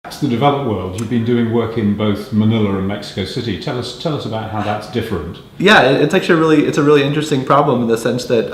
It's the developed world. You've been doing work in both Manila and Mexico City. Tell us about how that's different. Yeah, it's actually a really interesting problem in the sense that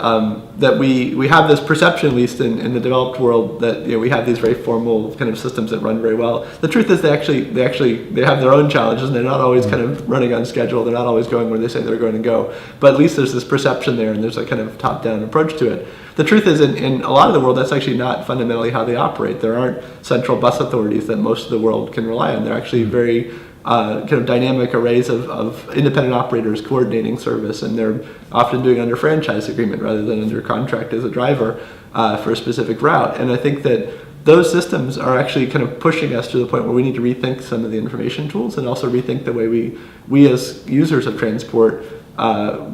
that we have this perception, at least in the developed world, that we have these very formal kind of systems that run very well. The truth is they have their own challenges, and they're not always kind of running on schedule. They're not always going where they say they're going to go. But at least there's this perception there, and there's a kind of top-down approach to it. The truth is, in a lot of the world, that's actually not fundamentally how they operate. There aren't central bus authorities that most of the world can rely on. They're actually very kind of dynamic arrays of independent operators coordinating service, and they're often doing under franchise agreement rather than under contract as a driver for a specific route. And I think that those systems are actually kind of pushing us to the point where we need to rethink some of the information tools and also rethink the way we as users of transport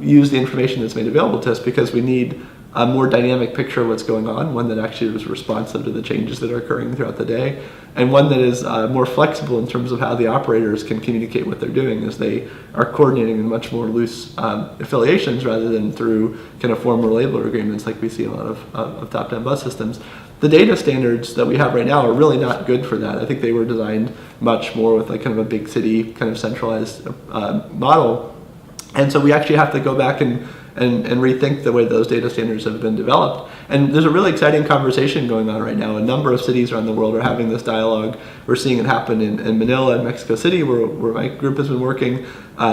use the information that's made available to us, because we need a more dynamic picture of what's going on, one that actually is responsive to the changes that are occurring throughout the day, and one that is more flexible in terms of how the operators can communicate what they're doing, as they are coordinating in much more loose affiliations rather than through kind of formal labor agreements like we see a lot of top-down bus systems. The data standards that we have right now are really not good for that. I think they were designed much more with like kind of a big city kind of centralized model, and so we actually have to go back and rethink the way those data standards have been developed. And there's a really exciting conversation going on right now. A number of cities around the world are having this dialogue. We're seeing it happen in Manila and Mexico City, where my group has been working.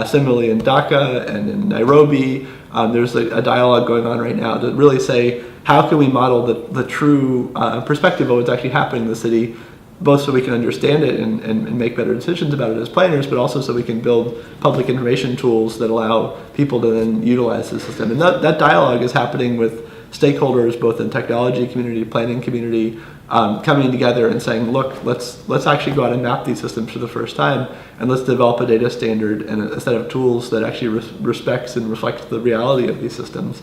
Similarly in Dakar and in Nairobi, there's a dialogue going on right now to really say, how can we model the true perspective of what's actually happening in the city, both so we can understand it and make better decisions about it as planners, but also so we can build public information tools that allow people to then utilize the system. And that dialogue is happening with stakeholders, both in technology community, planning community, coming together and saying, look, let's actually go out and map these systems for the first time, and let's develop a data standard and a set of tools that actually respects and reflects the reality of these systems.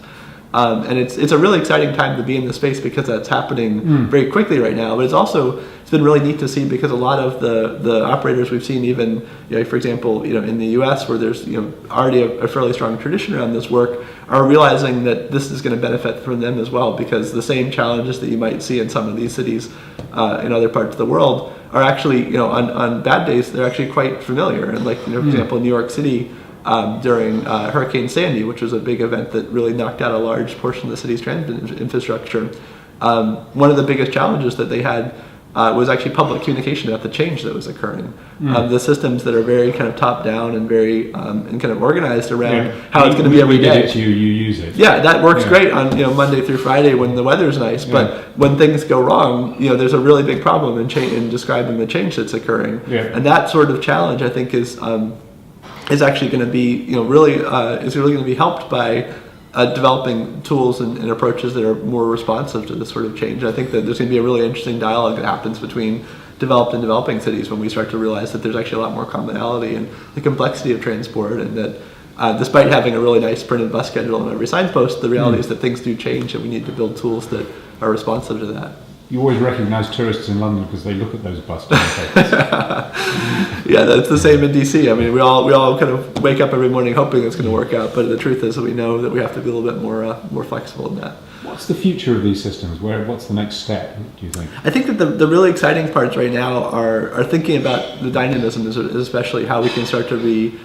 And it's a really exciting time to be in the space because that's happening very quickly right now. But it's been really neat to see, because a lot of the operators we've seen, even for example in the U.S., where there's already a fairly strong tradition around this work, are realizing that this is going to benefit from them as well, because the same challenges that you might see in some of these cities in other parts of the world are actually on bad days they're actually quite familiar. And like for example, in New York City, during Hurricane Sandy, which was a big event that really knocked out a large portion of the city's transit infrastructure, one of the biggest challenges that they had was actually public communication about the change that was occurring. The systems that are very kind of top down and very and kind of organized around how it's going to be every day. We give it to you, you use it. Yeah, that works great on Monday through Friday when the weather's nice. But when things go wrong, there's a really big problem in describing the change that's occurring. And that sort of challenge, I think, is actually going to be really going to be helped by developing tools and approaches that are more responsive to this sort of change. I think that there's going to be a really interesting dialogue that happens between developed and developing cities when we start to realize that there's actually a lot more commonality in the complexity of transport, and that despite having a really nice printed bus schedule on every signpost, the reality is that things do change, and we need to build tools that are responsive to that. You always recognise tourists in London because they look at those bus timetables. Yeah, that's the same in DC. I mean, we all kind of wake up every morning hoping it's going to work out, but the truth is that we know that we have to be a little bit more flexible in that. What's the future of these systems? What's the next step, do you think? I think that the really exciting parts right now are thinking about the dynamism, especially how we can start to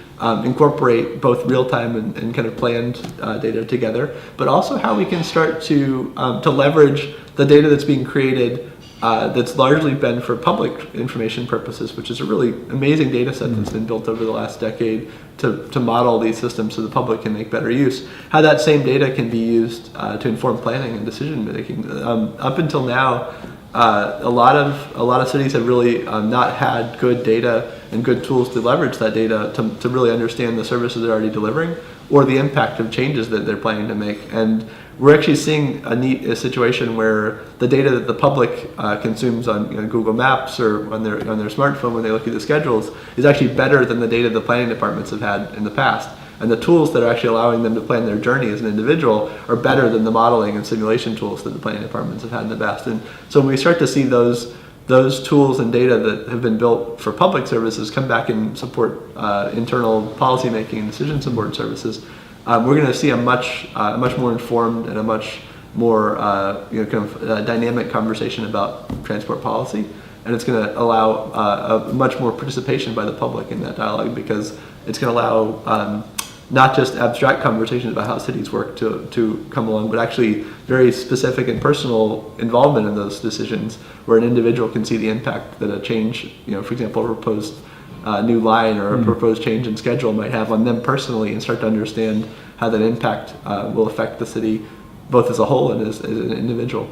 incorporate both real-time and kind of planned data together, but also how we can start to leverage the data that's being created that's largely been for public information purposes, which is a really amazing data set that's been built over the last decade to model these systems so the public can make better use. How that same data can be used to inform planning and decision making. Up until now, a lot of cities have really not had good data and good tools to leverage that data to really understand the services they're already delivering or the impact of changes that they're planning to make. And we're actually seeing a situation where the data that the public consumes on Google Maps or on their smartphone when they look at the schedules is actually better than the data the planning departments have had in the past. And the tools that are actually allowing them to plan their journey as an individual are better than the modeling and simulation tools that the planning departments have had in the past. And so when we start to see those tools and data that have been built for public services come back and support internal policy making and decision support services, we're going to see a much more informed and a much more dynamic conversation about transport policy. and it's going to allow a much more participation by the public in that dialogue, because it's going to allow not just abstract conversations about how cities work to come along, but actually very specific and personal involvement in those decisions, where an individual can see the impact that a change, for example, a proposed new line or a proposed change in schedule might have on them personally, and start to understand how that impact will affect the city both as a whole and as an individual.